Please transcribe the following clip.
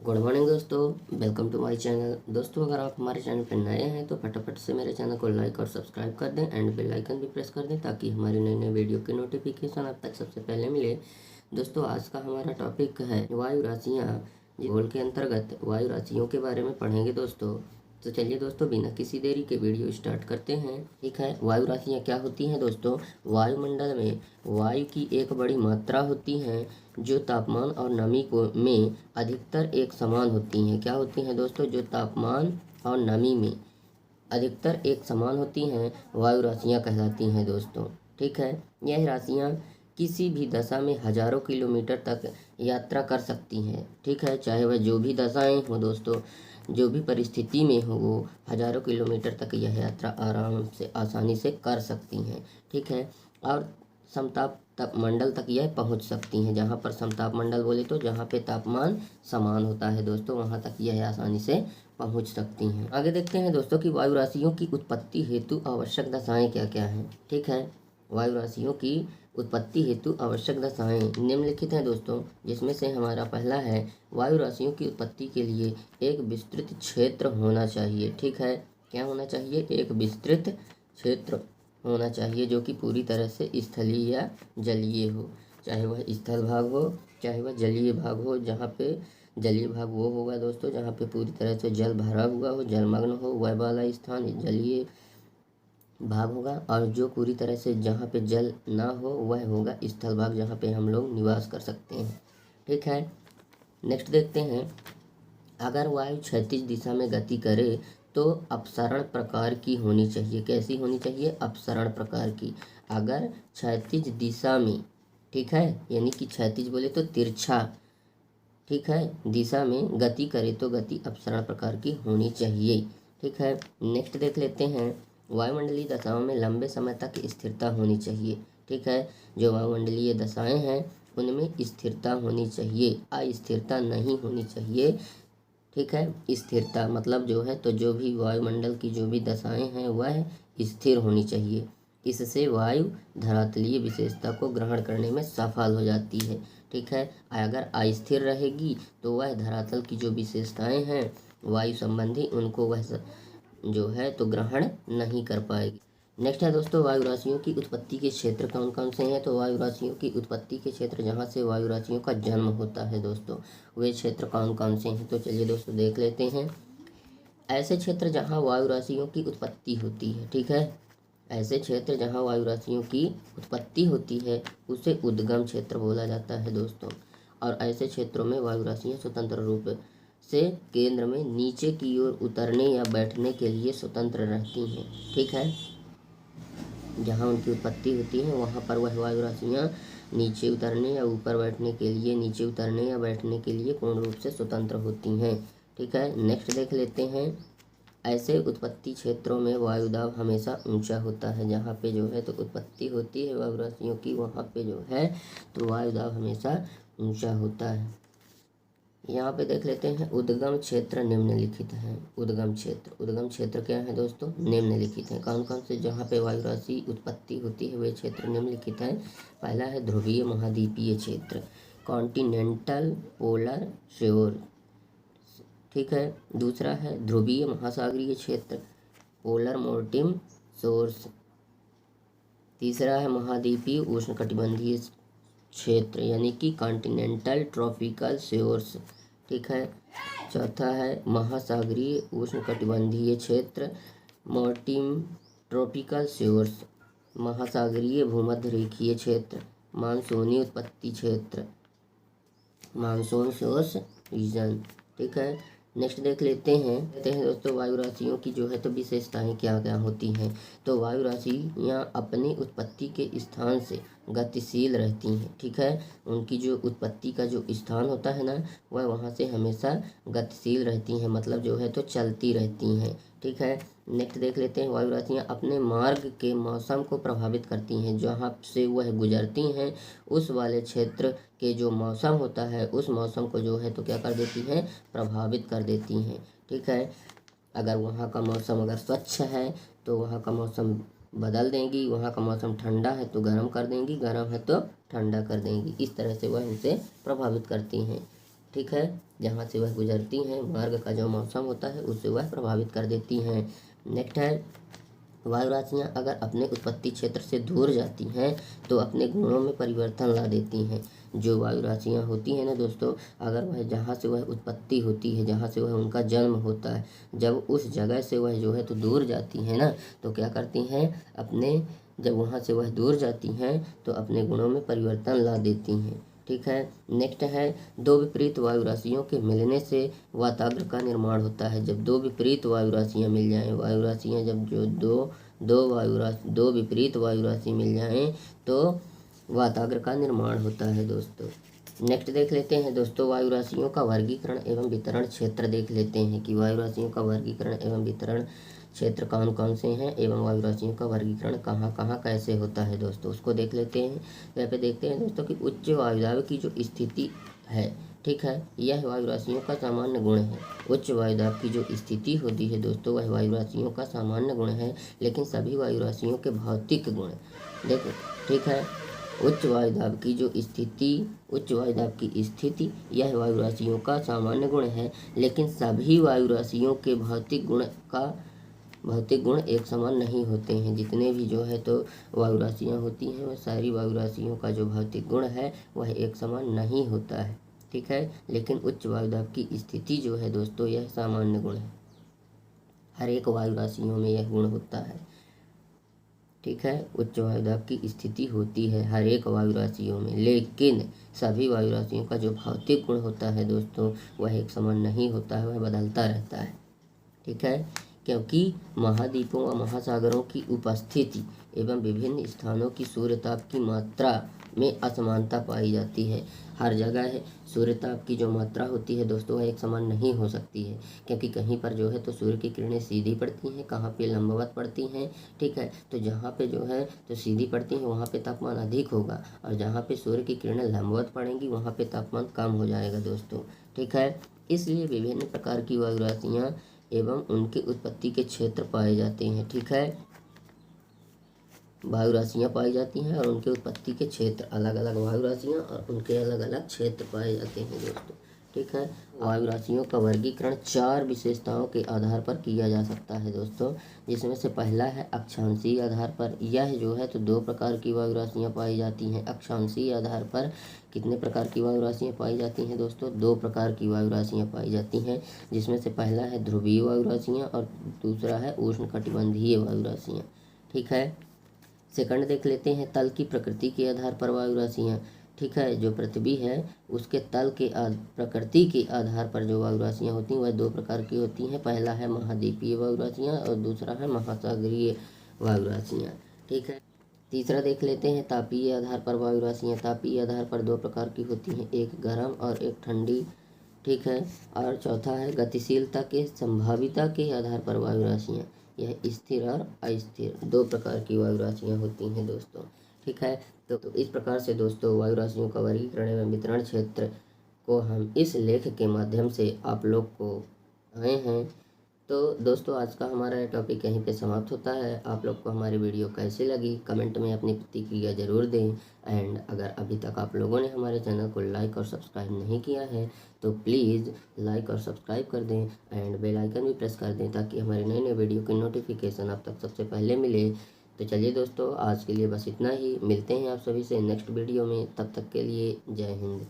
Good morning दोस्तों, welcome to my channel. दोस्तों, अगर आप हमारे चैनल पर नए हैं तो फटाफट से मेरे चैनल को लाइक और सब्सक्राइब कर दें एंड बेल आइकन भी प्रेस कर दें ताकि हमारी नई नई वीडियो की नोटिफिकेशन आप तक सबसे पहले मिले। दोस्तों, आज का हमारा टॉपिक है वायु राशियाँ। भूगोल के अंतर्गत वायु राशियों के बारे में पढ़ेंगे दोस्तों। तो चलिए दोस्तों, बिना किसी देरी के वीडियो स्टार्ट करते हैं। ठीक है, वायु राशियाँ क्या होती हैं दोस्तों? वायुमंडल में वायु की एक बड़ी मात्रा होती है जो तापमान और नमी को में अधिकतर एक समान होती हैं। क्या होती हैं दोस्तों? जो तापमान और नमी में अधिकतर एक समान होती हैं, वायु राशियाँ कहलाती हैं दोस्तों। ठीक है, यह राशियाँ किसी भी दशा में हजारों किलोमीटर तक यात्रा कर सकती हैं। ठीक है, चाहे वह जो भी दशाएं हो दोस्तों, जो भी परिस्थिति में हो, वो हजारों किलोमीटर तक यह यात्रा आराम से आसानी से कर सकती हैं। ठीक है, और समताप मंडल तक यह पहुंच सकती हैं। जहां पर समताप मंडल बोले तो जहां पे तापमान समान होता है दोस्तों, वहां तक यह आसानी से पहुंच सकती हैं। आगे देखते हैं दोस्तों कि वायु राशियों की उत्पत्ति हेतु आवश्यक दशाएं क्या क्या हैं। ठीक है, वायु राशियों की उत्पत्ति हेतु आवश्यक दशाएं निम्नलिखित हैं दोस्तों, जिसमें से हमारा पहला है वायु राशियों की उत्पत्ति के लिए एक विस्तृत क्षेत्र होना चाहिए। ठीक है, क्या होना चाहिए? एक विस्तृत क्षेत्र होना चाहिए जो कि पूरी तरह से स्थलीय या जलीय हो। चाहे वह स्थल भाग हो, चाहे वह जलीय भाग हो। जहाँ पे जलीय भाग वो होगा दोस्तों जहाँ पे पूरी तरह से जल भरा हुआ हो, जलमग्न हो, वह वाला स्थान जलीय भाग होगा। और जो पूरी तरह से जहाँ पे जल ना हो वह होगा स्थल भाग, जहाँ पे हम लोग निवास कर सकते हैं। ठीक है, नेक्स्ट देखते हैं। अगर वायु क्षैतिज दिशा में गति करे तो अपसरण प्रकार की होनी चाहिए। कैसी होनी चाहिए? अपसरण प्रकार की। अगर क्षैतिज दिशा में, ठीक है, यानी कि क्षैतिज बोले तो तिरछा, ठीक है, दिशा में गति करे तो गति अपसरण प्रकार की होनी चाहिए। ठीक है, नेक्स्ट देख लेते हैं। वायुमंडलीय दशाओं में लंबे समय तक स्थिरता होनी चाहिए। ठीक है, जो वायुमंडलीय दशाएं हैं उनमें स्थिरता होनी चाहिए, अस्थिरता नहीं होनी चाहिए। ठीक है, स्थिरता मतलब जो है तो जो भी वायुमंडल की जो भी दशाएं हैं वह स्थिर होनी चाहिए। इससे वायु धरातलीय विशेषता को ग्रहण करने में सफल हो जाती है। ठीक है, अगर अस्थिर रहेगी तो वह धरातल की जो विशेषताएं हैं वायु संबंधी उनको वह जो है तो ग्रहण नहीं कर पाएगी। नेक्स्ट है दोस्तों, वायु राशियों की उत्पत्ति के क्षेत्र कौन कौन से हैं? तो वायु राशियों की उत्पत्ति के क्षेत्र जहाँ से वायु राशियों का जन्म होता है दोस्तों, वे क्षेत्र कौन कौन से हैं? तो चलिए दोस्तों देख लेते हैं। ऐसे क्षेत्र जहाँ वायु राशियों की उत्पत्ति होती है। ठीक है, ऐसे क्षेत्र जहाँ वायु राशियों की उत्पत्ति होती है उसे उद्गम क्षेत्र बोला जाता है दोस्तों। और ऐसे क्षेत्रों में वायु राशियाँ स्वतंत्र रूप से केंद्र में नीचे की ओर उतरने या बैठने के लिए स्वतंत्र रहती हैं। ठीक है, जहाँ उनकी उत्पत्ति होती है वहाँ पर वह वायु राशियाँ नीचे उतरने या ऊपर बैठने के लिए, नीचे उतरने या बैठने के लिए पूर्ण रूप से स्वतंत्र होती हैं। ठीक है, नेक्स्ट देख लेते हैं। ऐसे उत्पत्ति क्षेत्रों में वायुदाब हमेशा ऊंचा होता है। जहाँ पे जो है तो उत्पत्ति होती है वायु राशियों की, वहाँ पे जो है तो वायुदाब हमेशा ऊंचा होता है। यहाँ पे देख लेते हैं उद्गम क्षेत्र निम्नलिखित हैं। उद्गम क्षेत्र क्या है दोस्तों? निम्नलिखित हैं। कौन कौन से जहाँ पे वायु राशि उत्पत्ति होती है वे क्षेत्र निम्नलिखित हैं। पहला है ध्रुवीय महाद्वीपीय क्षेत्र, कॉन्टिनेंटल पोलर श्योर। ठीक है, दूसरा है ध्रुवीय महासागरीय क्षेत्र, पोलर मोर्टिम सोर्स। तीसरा है महाद्वीपीय उष्णकटिबंधीय क्षेत्र यानी कि कॉन्टिनेंटल ट्रॉपिकल श्योर्स। ठीक है, चौथा है महासागरीय उष्णकटिबंधीय क्षेत्र, मोर्टिम ट्रॉपिकल श्योर्स। महासागरीय भूमध्य रेखीय क्षेत्र, मानसूनी उत्पत्ति क्षेत्र, मानसून सोर्स रीजन। ठीक है, नेक्स्ट देख लेते हैं दोस्तों वायु राशियों की जो है तो विशेषताएं क्या क्या होती हैं। तो वायु राशियाँ अपनी उत्पत्ति के स्थान से गतिशील रहती हैं। ठीक है, उनकी जो उत्पत्ति का जो स्थान होता है ना वह वहाँ से हमेशा गतिशील रहती हैं, मतलब जो है तो चलती रहती हैं। ठीक है, नेक्स्ट देख लेते हैं। वायु राशियाँ अपने मार्ग के मौसम को प्रभावित करती हैं। जहाँ से वह गुजरती हैं उस वाले क्षेत्र के जो मौसम होता है उस मौसम को जो है तो क्या कर देती हैं? प्रभावित कर देती हैं। ठीक है, अगर वहाँ का मौसम अगर स्वच्छ है तो वहाँ का मौसम बदल देंगी, वहाँ का मौसम ठंडा है तो गर्म कर देंगी, गर्म है तो ठंडा कर देंगी। इस तरह से वह उनसे प्रभावित करती हैं। ठीक है, जहाँ से वह गुजरती हैं, मार्ग का जो मौसम होता है उससे वह प्रभावित कर देती हैं। नेक्स्ट है, वायु राशियाँ अगर अपने उत्पत्ति क्षेत्र से दूर जाती हैं तो अपने गुणों में परिवर्तन ला देती हैं। जो वायु राशियाँ होती हैं ना दोस्तों, अगर वह जहाँ से वह उत्पत्ति होती है, जहाँ से वह उनका जन्म होता है, जब उस जगह से वह जो है तो दूर जाती हैं ना, तो क्या करती हैं, अपने जब वहाँ से वह दूर जाती हैं तो अपने गुणों में परिवर्तन ला देती हैं। ठीक है, नेक्स्ट है, दो विपरीत वायु राशियों के मिलने से वाताग्र का निर्माण होता है। जब दो विपरीत वायु राशियाँ मिल जाएं, वायु राशियाँ जब जो दो विपरीत वायु राशि मिल जाएं तो वाताग्र का निर्माण होता है दोस्तों। नेक्स्ट देख लेते हैं दोस्तों, वायु राशियों का वर्गीकरण एवं वितरण क्षेत्र देख लेते हैं कि वायु राशियों का वर्गीकरण एवं वितरण क्षेत्र कौन कौन से हैं एवं वायु राशियों का वर्गीकरण कहाँ कहाँ कैसे होता है दोस्तों, उसको देख लेते हैं। यहाँ पे देखते हैं दोस्तों कि उच्च वायुदाब की जो स्थिति है, ठीक है, यह वायु राशियों का सामान्य गुण है। उच्च वायुदाब की जो स्थिति होती है दोस्तों, वह वायु राशियों का सामान्य गुण है, लेकिन सभी वायु राशियों के भौतिक गुण देखो, ठीक है। उच्च वायुदाब की स्थिति यह वायु राशियों का सामान्य गुण है, लेकिन सभी वायु राशियों के भौतिक गुण एक समान नहीं होते हैं। जितने भी जो है तो वायु राशियाँ होती हैं, वह सारी वायु राशियों का जो भौतिक गुण है वह एक समान नहीं होता है, ठीक है। लेकिन उच्च वायुदाब की स्थिति जो है दोस्तों, यह सामान्य गुण है, हर एक वायु राशियों में यह गुण होता है, ठीक है। उच्च वायुदाब की स्थिति होती है हर एक वायु राशियों में, लेकिन सभी वायु राशियों का जो भौतिक गुण होता है दोस्तों, वह एक समान नहीं होता है, वह बदलता रहता है, ठीक है। क्योंकि महाद्वीपों व महासागरों की उपस्थिति एवं विभिन्न स्थानों की सूर्यताप की मात्रा में असमानता पाई जाती है। हर जगह सूर्यताप की जो मात्रा होती है दोस्तों, वह एक समान नहीं हो सकती है, क्योंकि कहीं पर जो है तो सूर्य की किरणें सीधी पड़ती हैं, कहाँ पे लंबवत पड़ती हैं, ठीक है। तो जहाँ पे जो है तो सीधी पड़ती हैं वहाँ पे तापमान अधिक होगा, और जहाँ पे सूर्य की किरणें लंबवत पड़ेंगी वहाँ पे तापमान कम हो जाएगा दोस्तों, ठीक है। इसलिए विभिन्न प्रकार की वायु राशियाँ एवं उनकी उत्पत्ति के क्षेत्र पाए जाते हैं, ठीक है। वायु राशियाँ पाई जाती हैं और उनके उत्पत्ति के क्षेत्र, अलग अलग वायु राशियाँ और उनके अलग अलग क्षेत्र पाए जाते हैं दोस्तों, ठीक है। वायु राशियों का वर्गीकरण 4 विशेषताओं के आधार पर किया जा सकता है दोस्तों, जिसमें से पहला है अक्षांशीय आधार पर। यह जो है तो 2 प्रकार की वायु राशियाँ पाई जाती हैं। अक्षांशीय आधार पर कितने प्रकार की वायु राशियाँ पाई जाती हैं दोस्तों, 2 प्रकार की वायु राशियाँ पाई जाती हैं, जिसमें से पहला है ध्रुवीय वायु राशियाँ और दूसरा है उष्णकटिबंधीय वायु राशियाँ, ठीक है। सेकंड देख लेते हैं तल की प्रकृति के आधार पर वायु राशियाँ, ठीक है। जो पृथ्वी है उसके तल के प्रकृति के आधार पर जो वायु राशियाँ होती हैं वह 2 प्रकार की होती हैं। पहला है महाद्वीपीय वायु राशियाँ और दूसरा है महासागरीय वायु राशियाँ, ठीक है। तीसरा देख लेते हैं तापीय आधार पर वायु राशियाँ। तापीय आधार पर 2 प्रकार की होती हैं, एक गर्म और एक ठंडी, ठीक है। और चौथा है गतिशीलता के संभाविता के आधार पर वायु राशियाँ। यह स्थिर और अस्थिर 2 प्रकार की वायु राशियाँ होती हैं दोस्तों, ठीक है। तो इस प्रकार से दोस्तों वायु राशियों का वर्गीकरण एवं वितरण क्षेत्र को हम इस लेख के माध्यम से आप लोग को आए हैं। तो दोस्तों आज का हमारा टॉपिक यहीं पे समाप्त होता है। आप लोग को हमारी वीडियो कैसी लगी कमेंट में अपनी प्रतिक्रिया ज़रूर दें। एंड अगर अभी तक आप लोगों ने हमारे चैनल को लाइक और सब्सक्राइब नहीं किया है तो प्लीज़ लाइक और सब्सक्राइब कर दें एंड बेल आइकन भी प्रेस कर दें, ताकि हमारे नए नए वीडियो की नोटिफिकेशन आप तक सबसे पहले मिले। तो चलिए दोस्तों आज के लिए बस इतना ही, मिलते हैं आप सभी से नेक्स्ट वीडियो में, तब तक के लिए जय हिंद।